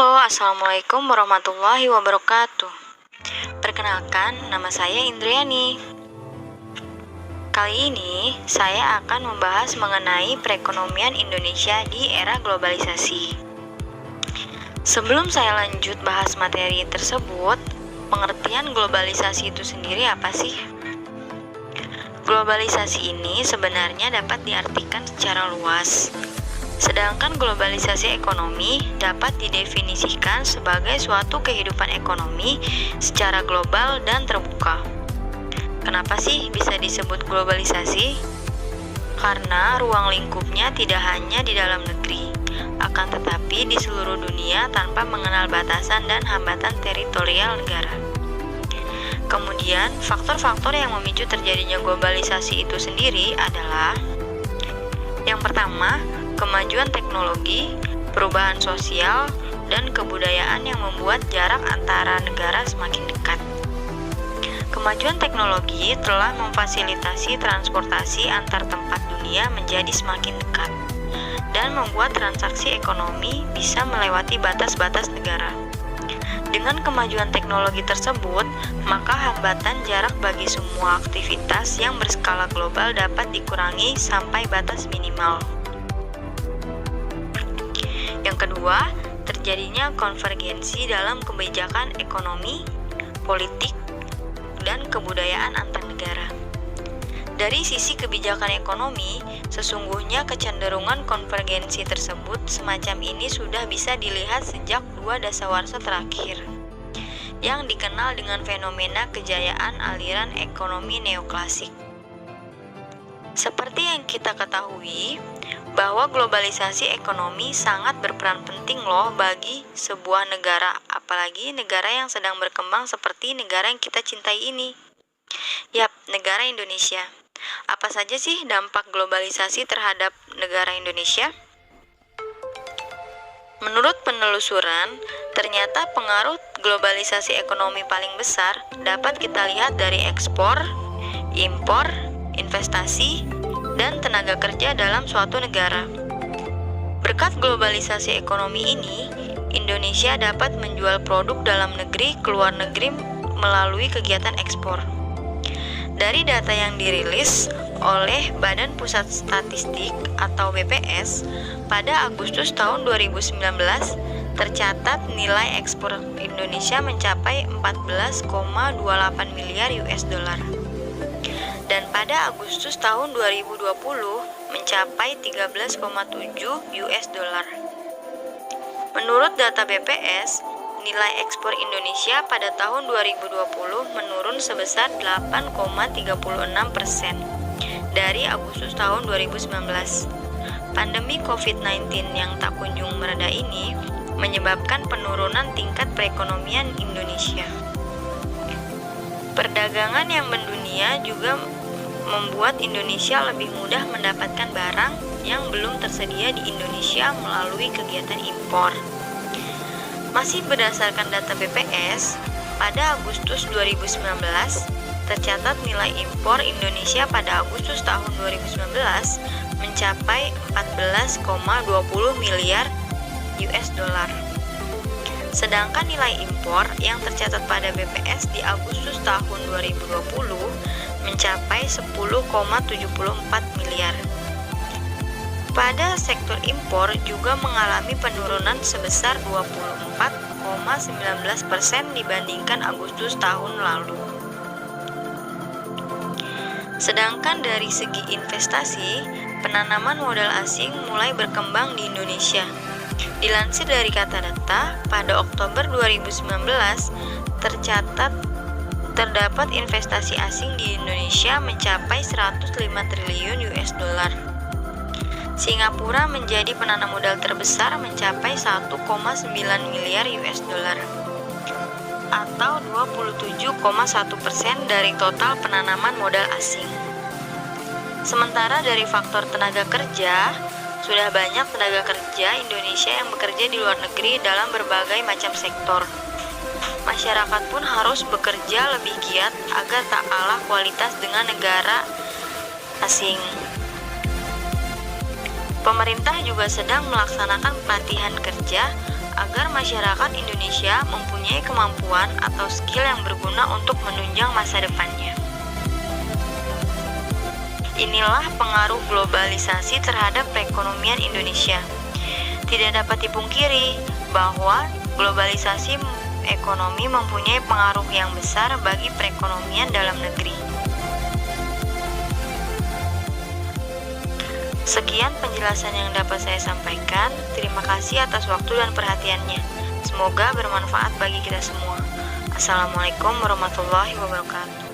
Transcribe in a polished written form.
Halo, Assalamualaikum warahmatullahi wabarakatuh. Perkenalkan, nama saya Indriani. Kali ini, saya akan membahas mengenai perekonomian Indonesia di era globalisasi. Sebelum saya lanjut bahas materi tersebut, pengertian globalisasi itu sendiri apa sih? Globalisasi ini sebenarnya dapat diartikan secara luas. Sedangkan globalisasi ekonomi dapat didefinisikan sebagai suatu kehidupan ekonomi secara global dan terbuka. Kenapa sih bisa disebut globalisasi? Karena ruang lingkupnya tidak hanya di dalam negeri, akan tetapi di seluruh dunia tanpa mengenal batasan dan hambatan teritorial negara. Kemudian, faktor-faktor yang memicu terjadinya globalisasi itu sendiri adalah: yang pertama, kemajuan teknologi, perubahan sosial, dan kebudayaan yang membuat jarak antara negara semakin dekat. Kemajuan teknologi telah memfasilitasi transportasi antar tempat dunia menjadi semakin dekat dan membuat transaksi ekonomi bisa melewati batas-batas negara. Dengan kemajuan teknologi tersebut, maka hambatan jarak bagi semua aktivitas yang berskala global dapat dikurangi sampai batas minimal. Yang kedua, terjadinya konvergensi dalam kebijakan ekonomi, politik, dan kebudayaan antar negara. Dari sisi kebijakan ekonomi, sesungguhnya kecenderungan konvergensi tersebut semacam ini sudah bisa dilihat sejak 2 dasawarsa terakhir, yang dikenal dengan fenomena kejayaan aliran ekonomi neoklasik. Seperti yang kita ketahui, bahwa globalisasi ekonomi sangat berperan penting loh bagi sebuah negara, apalagi negara yang sedang berkembang seperti negara yang kita cintai ini. Yap, negara Indonesia. Apa saja sih dampak globalisasi terhadap negara Indonesia? Menurut penelusuran, ternyata pengaruh globalisasi ekonomi paling besar dapat kita lihat dari ekspor, impor, investasi, dan tenaga kerja dalam suatu negara. Berkat globalisasi ekonomi ini, Indonesia dapat menjual produk dalam negeri ke luar negeri melalui kegiatan ekspor. Dari data yang dirilis oleh Badan Pusat Statistik atau BPS pada Agustus tahun 2019, tercatat nilai ekspor Indonesia mencapai 14,28 miliar US dollar. Dan pada Agustus tahun 2020 mencapai 13,7 US dollar. Menurut data BPS, nilai ekspor Indonesia pada tahun 2020 menurun sebesar 8,36% dari Agustus tahun 2019. Pandemi COVID-19 yang tak kunjung mereda ini menyebabkan penurunan tingkat perekonomian Indonesia. Perdagangan yang mendunia juga membuat Indonesia lebih mudah mendapatkan barang yang belum tersedia di Indonesia melalui kegiatan impor. Masih berdasarkan data BPS, pada Agustus 2019, tercatat nilai impor Indonesia pada Agustus tahun 2019 mencapai 14,20 miliar US dollar. Sedangkan nilai impor yang tercatat pada BPS di Agustus tahun 2020 mencapai 10,74 miliar. Pada sektor impor juga mengalami penurunan sebesar 24,19% dibandingkan Agustus tahun lalu. Sedangkan dari segi investasi, penanaman modal asing mulai berkembang di Indonesia. Dilansir dari Kata Data, pada Oktober 2019 terdapat investasi asing di Indonesia mencapai 105 triliun US dollar. Singapura menjadi penanam modal terbesar mencapai 1,9 miliar US dollar atau 27,1% dari total penanaman modal asing. Sementara dari faktor tenaga kerja, sudah banyak tenaga kerja Indonesia yang bekerja di luar negeri dalam berbagai macam sektor. Masyarakat pun harus bekerja lebih giat agar tak kalah kualitas dengan negara asing. Pemerintah juga sedang melaksanakan pelatihan kerja agar masyarakat Indonesia mempunyai kemampuan atau skill yang berguna untuk menunjang masa depannya. Inilah pengaruh globalisasi terhadap perekonomian Indonesia. Tidak dapat dipungkiri bahwa globalisasi ekonomi mempunyai pengaruh yang besar bagi perekonomian dalam negeri. Sekian penjelasan yang dapat saya sampaikan. Terima kasih atas waktu dan perhatiannya. Semoga bermanfaat bagi kita semua. Assalamualaikum warahmatullahi wabarakatuh.